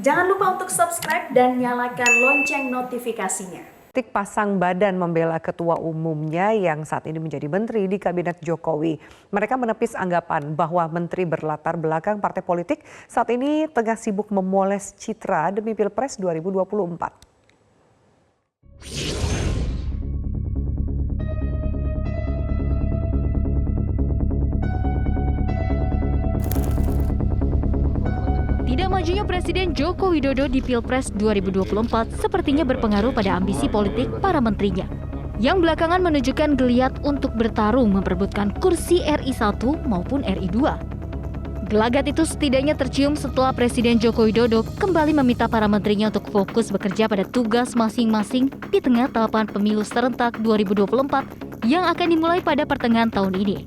Jangan lupa untuk subscribe dan nyalakan lonceng notifikasinya. Pasang badan membela ketua umumnya yang saat ini menjadi menteri di kabinet Jokowi. Mereka menepis anggapan bahwa menteri berlatar belakang partai politik saat ini tengah sibuk memoles citra demi Pilpres 2024. Tidak majunya Presiden Joko Widodo di Pilpres 2024 sepertinya berpengaruh pada ambisi politik para menterinya, yang belakangan menunjukkan geliat untuk bertarung memperebutkan kursi RI 1 maupun RI 2. Gelagat itu setidaknya tercium setelah Presiden Joko Widodo kembali meminta para menterinya untuk fokus bekerja pada tugas masing-masing di tengah tahapan pemilu serentak 2024 yang akan dimulai pada pertengahan tahun ini.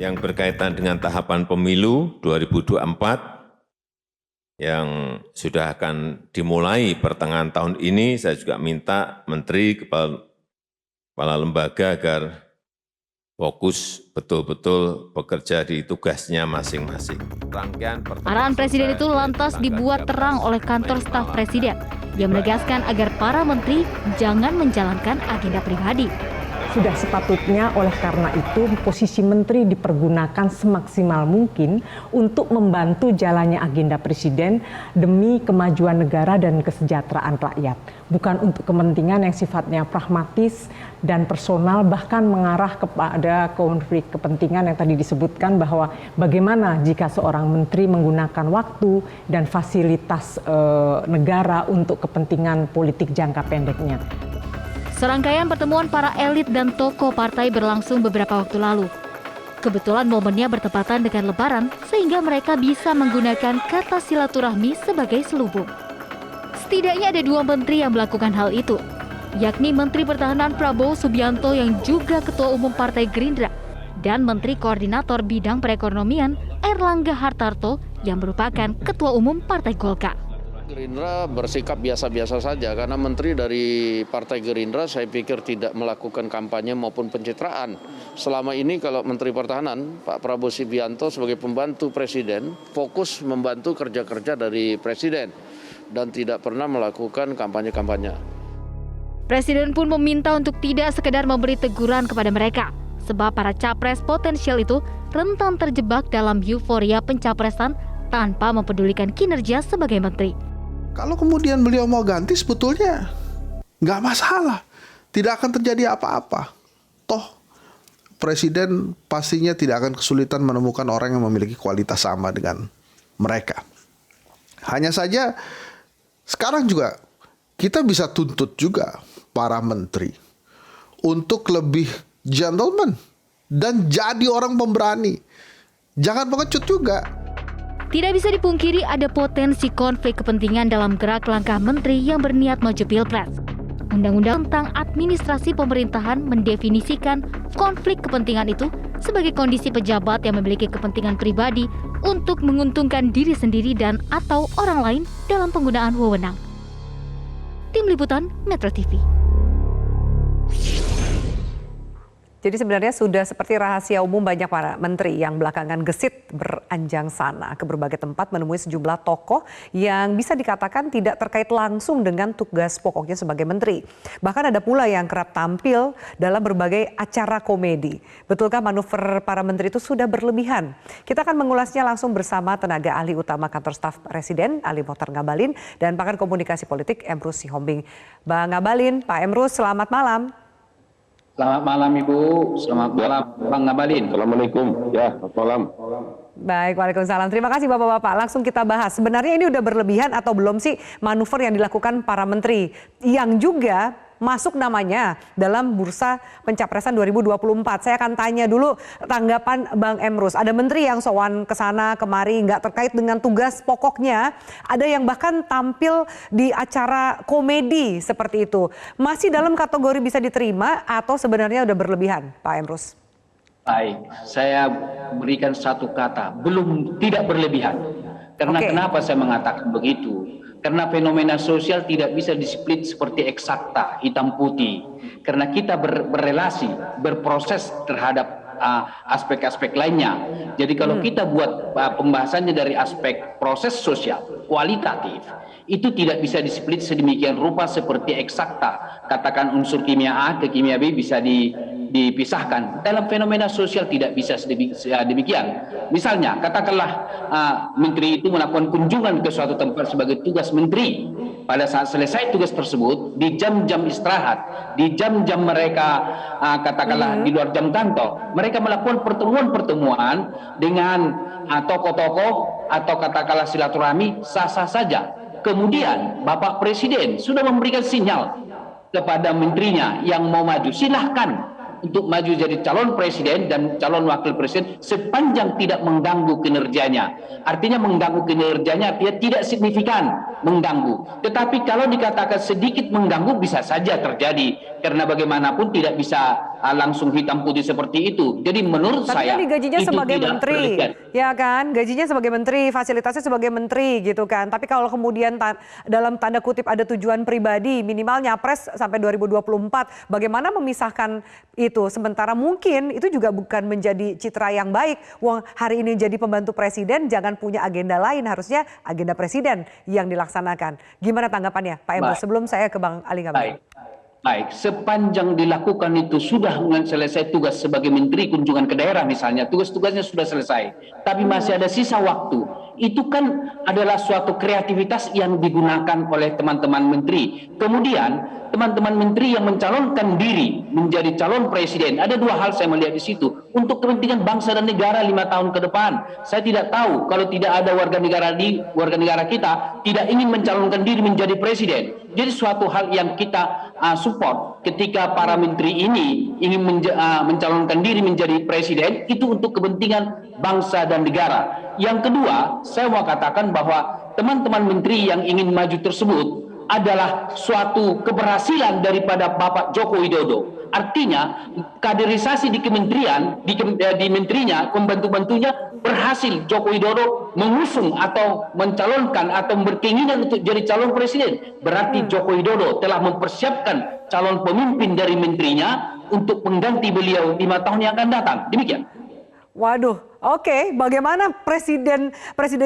Yang berkaitan dengan tahapan pemilu 2024 yang sudah akan dimulai pertengahan tahun ini, saya juga minta menteri, kepala lembaga agar fokus betul-betul bekerja di tugasnya masing-masing. Arahan Presiden itu lantas dibuat terang oleh kantor staf Presiden yang menegaskan agar para menteri jangan menjalankan agenda pribadi. Sudah sepatutnya oleh karena itu posisi menteri dipergunakan semaksimal mungkin untuk membantu jalannya agenda presiden demi kemajuan negara dan kesejahteraan rakyat. Bukan untuk kepentingan yang sifatnya pragmatis dan personal, bahkan mengarah kepada konflik kepentingan yang tadi disebutkan, bahwa bagaimana jika seorang menteri menggunakan waktu dan fasilitas negara untuk kepentingan politik jangka pendeknya. Serangkaian pertemuan para elit dan tokoh partai berlangsung beberapa waktu lalu. Kebetulan momennya bertepatan dengan Lebaran, sehingga mereka bisa menggunakan kata silaturahmi sebagai selubung. Setidaknya ada dua menteri yang melakukan hal itu, yakni Menteri Pertahanan Prabowo Subianto yang juga Ketua Umum Partai Gerindra, dan Menteri Koordinator Bidang Perekonomian Erlangga Hartarto yang merupakan Ketua Umum Partai Golkar. Gerindra bersikap biasa-biasa saja karena menteri dari Partai Gerindra saya pikir tidak melakukan kampanye maupun pencitraan. Selama ini kalau Menteri Pertahanan Pak Prabowo Subianto sebagai pembantu Presiden fokus membantu kerja-kerja dari Presiden dan tidak pernah melakukan kampanye-kampanye. Presiden pun meminta untuk tidak sekedar memberi teguran kepada mereka, sebab para capres potensial itu rentan terjebak dalam euforia pencapresan tanpa mempedulikan kinerja sebagai menteri. Kalau kemudian beliau mau ganti, sebetulnya nggak masalah. Tidak akan terjadi apa-apa. Toh, Presiden pastinya tidak akan kesulitan menemukan orang yang memiliki kualitas sama dengan mereka. Hanya saja, sekarang juga kita bisa tuntut juga para menteri untuk lebih gentleman dan jadi orang pemberani. Jangan pengecut juga. Tidak bisa dipungkiri ada potensi konflik kepentingan dalam gerak langkah menteri yang berniat maju Pilpres. Undang-undang tentang administrasi pemerintahan mendefinisikan konflik kepentingan itu sebagai kondisi pejabat yang memiliki kepentingan pribadi untuk menguntungkan diri sendiri dan atau orang lain dalam penggunaan wewenang. Tim Liputan Metro TV. Jadi sebenarnya sudah seperti rahasia umum banyak para menteri yang belakangan gesit beranjang sana ke berbagai tempat menemui sejumlah tokoh yang bisa dikatakan tidak terkait langsung dengan tugas pokoknya sebagai menteri. Bahkan ada pula yang kerap tampil dalam berbagai acara komedi. Betulkah manuver para menteri itu sudah berlebihan? Kita akan mengulasnya langsung bersama tenaga ahli utama kantor staf Presiden Ali Mohtar Ngabalin dan pakar komunikasi politik Emrus Sihombing. Bang Ngabalin, Pak Emrus, selamat malam. Selamat malam Ibu, selamat malam Bang Ngabalin. Assalamualaikum, ya selamat malam. Baik, waalaikumsalam. Terima kasih Bapak-Bapak. Langsung kita bahas. Sebenarnya ini udah berlebihan atau belum sih manuver yang dilakukan para menteri yang juga masuk namanya dalam bursa pencapresan 2024. Saya akan tanya dulu tanggapan Bang Emrus. Ada menteri yang sowan ke sana kemari nggak terkait dengan tugas pokoknya. Ada yang bahkan tampil di acara komedi seperti itu. Masih dalam kategori bisa diterima atau sebenarnya udah berlebihan, Pak Emrus? Baik, saya berikan satu kata, tidak berlebihan. Karena kenapa saya mengatakan begitu? Karena fenomena sosial tidak bisa displit seperti eksakta, hitam putih. Karena kita berrelasi, berproses terhadap aspek-aspek lainnya. Jadi kalau kita buat pembahasannya dari aspek proses sosial, kualitatif, itu tidak bisa displit sedemikian rupa seperti eksakta. Katakan unsur kimia A ke kimia B bisa dipisahkan. Dalam fenomena sosial tidak bisa demikian. Misalnya, katakanlah menteri itu melakukan kunjungan ke suatu tempat sebagai tugas menteri. Pada saat selesai tugas tersebut, di jam-jam istirahat, di jam-jam mereka katakanlah di luar jam kantor, mereka melakukan pertemuan-pertemuan dengan tokoh-tokoh atau katakanlah silaturahmi sah-sah saja. Kemudian Bapak Presiden sudah memberikan sinyal kepada menterinya yang mau maju, silahkan untuk maju jadi calon presiden dan calon wakil presiden sepanjang tidak mengganggu kinerjanya. Artinya mengganggu kinerjanya artinya tidak signifikan mengganggu. Tetapi kalau dikatakan sedikit mengganggu bisa saja terjadi, karena bagaimanapun tidak bisa langsung hitam putih seperti itu. Jadi menurut saya kan gajinya itu sebagai tidak menteri, berlebihan. ya kan? Gajinya sebagai menteri, fasilitasnya sebagai menteri gitu kan. Tapi kalau kemudian dalam tanda kutip ada tujuan pribadi, minimal nyapres sampai 2024, bagaimana memisahkan itu? Sementara mungkin itu juga bukan menjadi citra yang baik. Wong hari ini jadi pembantu presiden, jangan punya agenda lain, harusnya agenda presiden yang dilaksanakan. Gimana tanggapannya Pak Emrus? Sebelum saya ke Bang Ali Ngabalin. Baik, sepanjang dilakukan itu sudah selesai tugas sebagai menteri kunjungan ke daerah misalnya, tugas-tugasnya sudah selesai, tapi masih ada sisa waktu. Itu kan adalah suatu kreativitas yang digunakan oleh teman-teman menteri. Kemudian teman-teman menteri yang mencalonkan diri menjadi calon presiden, ada dua hal saya melihat di situ. Untuk kepentingan bangsa dan negara 5 tahun ke depan, saya tidak tahu kalau tidak ada warga negara kita tidak ingin mencalonkan diri menjadi presiden. Jadi suatu hal yang kita support ketika para menteri ini ingin mencalonkan diri menjadi presiden, itu untuk kepentingan bangsa dan negara. Yang kedua, saya mau katakan bahwa teman-teman menteri yang ingin maju tersebut adalah suatu keberhasilan daripada Bapak Joko Widodo. Artinya kaderisasi di kementerian, di menterinya, pembantu-bantunya berhasil Joko Widodo mengusung atau mencalonkan atau berkeinginan untuk jadi calon presiden. Berarti Joko Widodo telah mempersiapkan calon pemimpin dari menterinya untuk mengganti beliau 5 tahun yang akan datang. Demikian. Waduh, oke. Bagaimana Presiden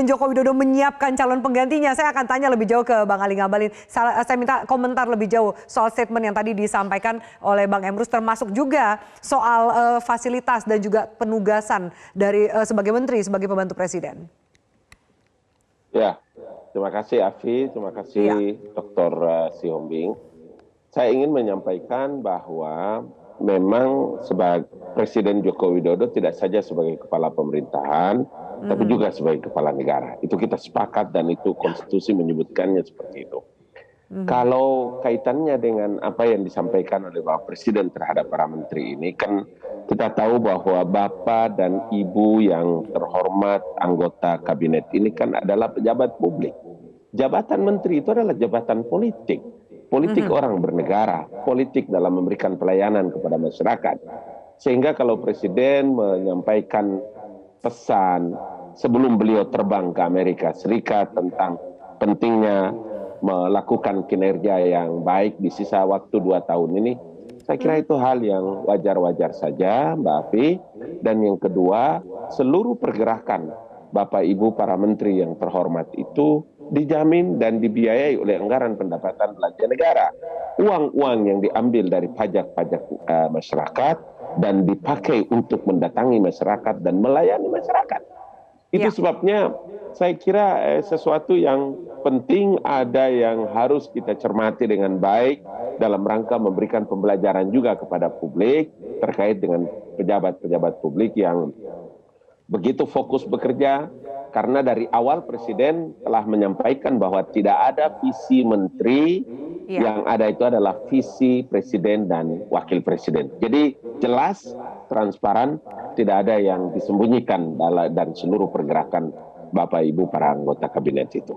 Joko Widodo menyiapkan calon penggantinya? Saya akan tanya lebih jauh ke Bang Ali Ngabalin. Saya minta komentar lebih jauh soal statement yang tadi disampaikan oleh Bang Emrus, termasuk juga soal fasilitas dan juga penugasan dari sebagai menteri, sebagai pembantu presiden. Ya, terima kasih Afi, terima kasih Dr. Sihombing. Saya ingin menyampaikan bahwa memang sebagai Presiden Joko Widodo tidak saja sebagai kepala pemerintahan, tapi juga sebagai kepala negara. Itu kita sepakat dan itu konstitusi menyebutkannya seperti itu. Kalau kaitannya dengan apa yang disampaikan oleh Bapak Presiden terhadap para menteri ini, kan kita tahu bahwa Bapak dan Ibu yang terhormat anggota kabinet ini kan adalah pejabat publik. Jabatan menteri itu adalah jabatan politik. Politik orang bernegara, politik dalam memberikan pelayanan kepada masyarakat. Sehingga kalau Presiden menyampaikan pesan sebelum beliau terbang ke Amerika Serikat tentang pentingnya melakukan kinerja yang baik di sisa waktu 2 tahun ini, saya kira itu hal yang wajar-wajar saja, Mbak Afi. Dan yang kedua, seluruh pergerakan Bapak Ibu para menteri yang terhormat itu dijamin dan dibiayai oleh anggaran pendapatan belanja negara. Uang-uang yang diambil dari pajak-pajak masyarakat dan dipakai untuk mendatangi masyarakat dan melayani masyarakat. Itu sebabnya saya kira sesuatu yang penting, ada yang harus kita cermati dengan baik dalam rangka memberikan pembelajaran juga kepada publik terkait dengan pejabat-pejabat publik yang begitu fokus bekerja. Karena dari awal Presiden telah menyampaikan bahwa tidak ada visi menteri, yang ada itu adalah visi Presiden dan Wakil Presiden. Jadi jelas, transparan, tidak ada yang disembunyikan dan seluruh pergerakan Bapak Ibu para anggota kabinet itu.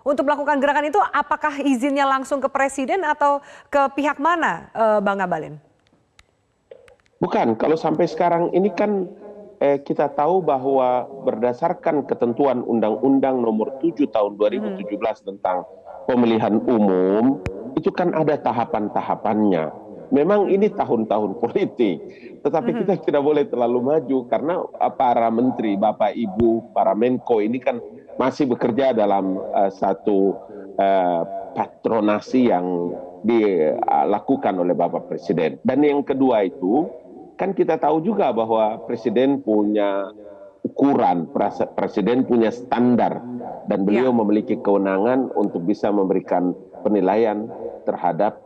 Untuk melakukan gerakan itu, apakah izinnya langsung ke Presiden atau ke pihak mana, Bang Ngabalin? Bukan, kalau sampai sekarang ini kan kita tahu bahwa berdasarkan ketentuan Undang-Undang Nomor 7 Tahun 2017 tentang pemilihan umum, itu kan ada tahapan-tahapannya. memang ini tahun-tahun politik, tetapi kita tidak boleh terlalu maju karena para menteri, Bapak Ibu, para Menko ini kan masih bekerja dalam satu patronasi yang dilakukan oleh Bapak Presiden. Dan yang kedua itu, kan kita tahu juga bahwa Presiden punya ukuran, Presiden punya standar, dan beliau memiliki kewenangan untuk bisa memberikan penilaian terhadap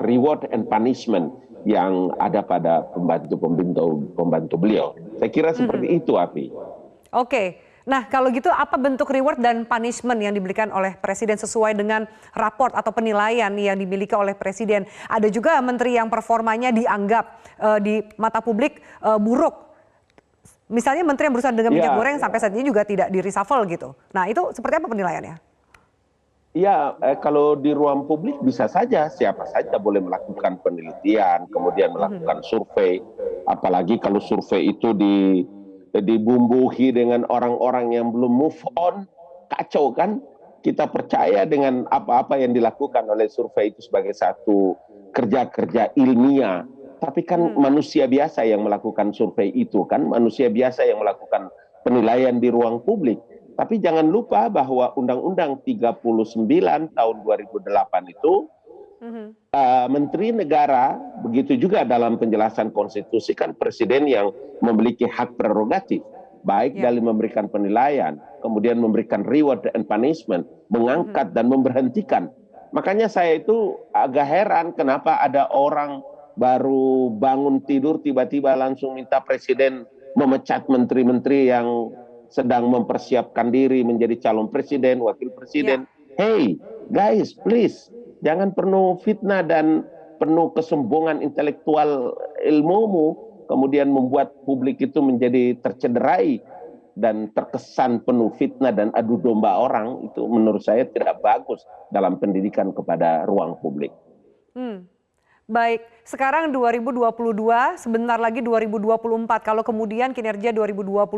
reward and punishment yang ada pada pembantu beliau. Saya kira seperti itu, Afi. Oke. Nah, kalau gitu apa bentuk reward dan punishment yang diberikan oleh Presiden sesuai dengan raport atau penilaian yang dimiliki oleh Presiden? Ada juga menteri yang performanya dianggap di mata publik buruk. Misalnya menteri yang berusaha dengan minyak goreng sampai saat ini juga tidak di-reshuffle gitu. Nah, itu seperti apa penilaiannya? Ya, kalau di ruang publik bisa saja, siapa saja boleh melakukan penelitian, kemudian melakukan survei. Apalagi kalau survei itu dibumbuhi dengan orang-orang yang belum move on, kacau kan? Kita percaya dengan apa-apa yang dilakukan oleh survei itu sebagai satu kerja-kerja ilmiah. Tapi kan manusia biasa yang melakukan survei itu kan, manusia biasa yang melakukan penilaian di ruang publik. Tapi jangan lupa bahwa Undang-Undang 39 tahun 2008 itu Menteri Negara, begitu juga dalam penjelasan konstitusi kan Presiden yang memiliki hak prerogatif, baik dalam memberikan penilaian, kemudian memberikan reward and punishment, mengangkat dan memberhentikan. Makanya saya itu agak heran kenapa ada orang baru bangun tidur tiba-tiba langsung minta Presiden memecat menteri-menteri yang sedang mempersiapkan diri menjadi calon presiden, wakil presiden. Hey guys, please, jangan penuh fitnah dan penuh kesombongan intelektual ilmumu, kemudian membuat publik itu menjadi tercederai dan terkesan penuh fitnah dan adu domba orang. Itu menurut saya tidak bagus dalam pendidikan kepada ruang publik. Baik, sekarang 2022, sebentar lagi 2024. Kalau kemudian kinerja 2022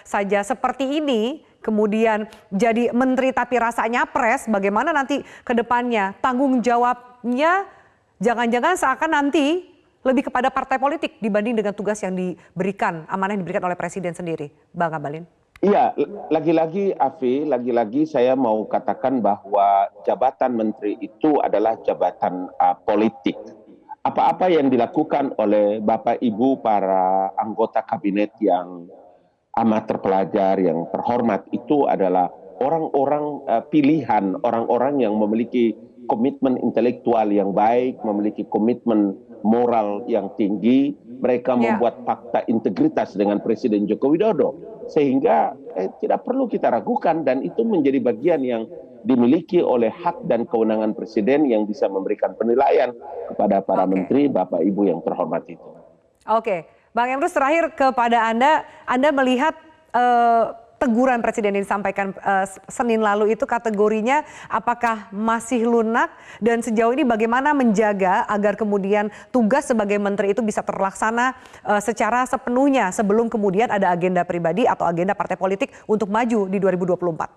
saja seperti ini, kemudian jadi menteri tapi rasanya pres, bagaimana nanti ke depannya? Tanggung jawabnya jangan-jangan seakan nanti lebih kepada partai politik dibanding dengan tugas yang diberikan, amanah yang diberikan oleh Presiden sendiri. Bang Abalin. Iya, lagi-lagi Afi, lagi-lagi saya mau katakan bahwa jabatan menteri itu adalah jabatan politik. Apa-apa yang dilakukan oleh Bapak Ibu para anggota kabinet yang amat terpelajar, yang terhormat, itu adalah orang-orang pilihan, orang-orang yang memiliki komitmen intelektual yang baik, memiliki komitmen moral yang tinggi. Mereka membuat fakta integritas dengan Presiden Joko Widodo. Sehingga tidak perlu kita ragukan, dan itu menjadi bagian yang dimiliki oleh hak dan kewenangan Presiden yang bisa memberikan penilaian kepada para menteri, Bapak Ibu yang terhormat itu. Oke, Bang Emrus, terakhir kepada Anda melihat teguran Presiden yang disampaikan Senin lalu itu kategorinya apakah masih lunak, dan sejauh ini bagaimana menjaga agar kemudian tugas sebagai menteri itu bisa terlaksana secara sepenuhnya sebelum kemudian ada agenda pribadi atau agenda partai politik untuk maju di 2024?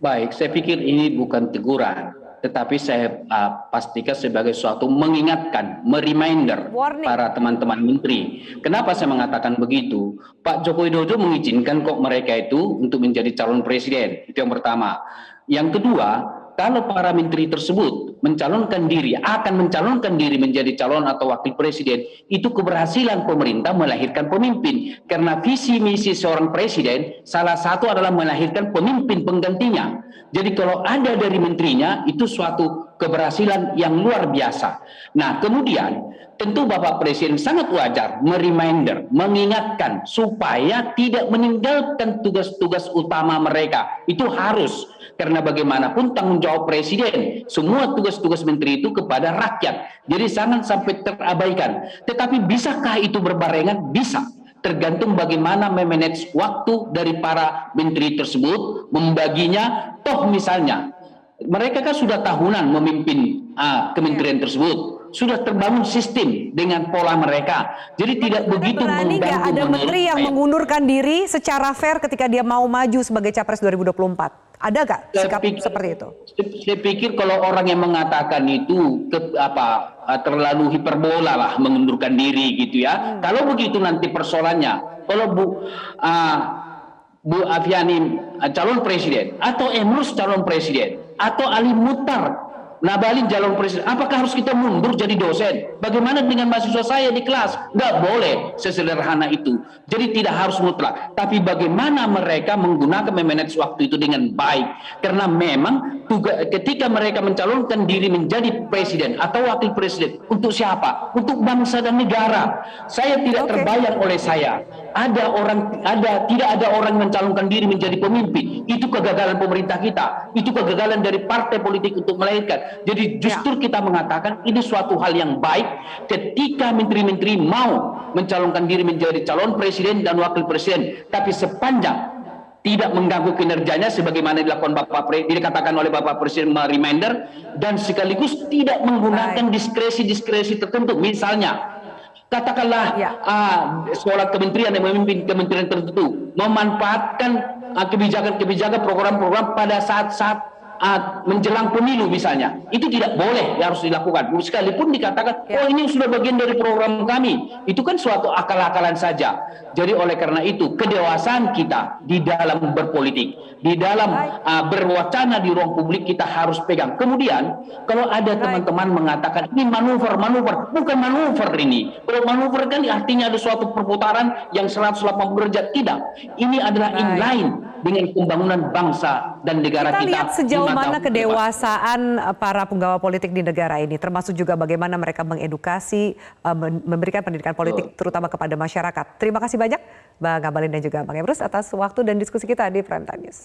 Baik, saya pikir ini bukan teguran, tetapi saya pastikan sebagai suatu mengingatkan, mereminder para teman-teman menteri. Kenapa saya mengatakan begitu? Pak Joko Widodo mengizinkan kok mereka itu untuk menjadi calon presiden. Itu yang pertama. Yang kedua, kalau para menteri tersebut akan mencalonkan diri menjadi calon atau wakil presiden, itu keberhasilan pemerintah melahirkan pemimpin. Karena visi misi seorang presiden salah satu adalah melahirkan pemimpin penggantinya. Jadi kalau ada dari menterinya, itu suatu keberhasilan yang luar biasa. Nah, kemudian tentu Bapak Presiden sangat wajar mereminder, mengingatkan supaya tidak meninggalkan tugas-tugas utama mereka. Itu harus, karena bagaimanapun tanggung jawab Presiden, semua tugas-tugas menteri itu kepada rakyat. Jadi jangan sampai terabaikan. Tetapi bisakah itu berbarengan? Bisa. Tergantung bagaimana memanage waktu dari para menteri tersebut, membaginya. Toh misalnya, mereka kan sudah tahunan memimpin kementerian tersebut, sudah terbangun sistem dengan pola mereka. Jadi tidak begitu mengganggu. Nggak ada menteri yang mengundurkan diri secara fair ketika dia mau maju sebagai capres 2024? Ada nggak sikap seperti itu? Saya pikir kalau orang yang mengatakan itu terlalu hiperbola lah mengundurkan diri gitu ya. Kalau begitu nanti persoalannya, kalau Bu Afiani calon presiden, atau Emrus calon presiden, atau Ali Muhtar Ngabalin calon presiden, apakah harus kita mundur jadi dosen? Bagaimana dengan mahasiswa saya di kelas? Nggak boleh sesederhana itu. Jadi tidak harus mutlak. Tapi bagaimana mereka menggunakan memanage waktu itu dengan baik? Karena memang ketika mereka mencalonkan diri menjadi presiden atau wakil presiden, untuk siapa? Untuk bangsa dan negara. Saya tidak terbayang oleh saya. Tidak ada orang mencalonkan diri menjadi pemimpin. Itu kegagalan pemerintah kita. Itu kegagalan dari partai politik untuk melahirkan. Jadi justru kita mengatakan ini suatu hal yang baik ketika menteri-menteri mau mencalonkan diri menjadi calon presiden dan wakil presiden, tapi sepanjang tidak mengganggu kinerjanya sebagaimana dilakukan dikatakan oleh Bapak Presiden reminder, dan sekaligus tidak menggunakan diskresi-diskresi tertentu. Misalnya katakanlah sekolah kementerian yang memimpin kementerian tertentu memanfaatkan kebijakan-kebijakan program-program pada saat-saat menjelang pemilu misalnya, itu tidak boleh, harus dilakukan. Sekalipun dikatakan, oh ini sudah bagian dari program kami, itu kan suatu akal-akalan saja. Jadi oleh karena itu kedewasaan kita di dalam berpolitik, di dalam berwacana di ruang publik kita harus pegang. Kemudian kalau ada teman-teman mengatakan ini manuver, bukan manuver ini. Kalau manuver kan artinya ada suatu perputaran yang 180 derajat, tidak. Ini adalah inline dengan pembangunan bangsa dan negara kita. Lihat sejauh mana kedewasaan para penggawa politik di negara ini, termasuk juga bagaimana mereka mengedukasi, memberikan pendidikan politik terutama kepada masyarakat. Terima kasih banyak Bang Ngabalin dan juga Bang Emrus atas waktu dan diskusi kita di Prime Time News.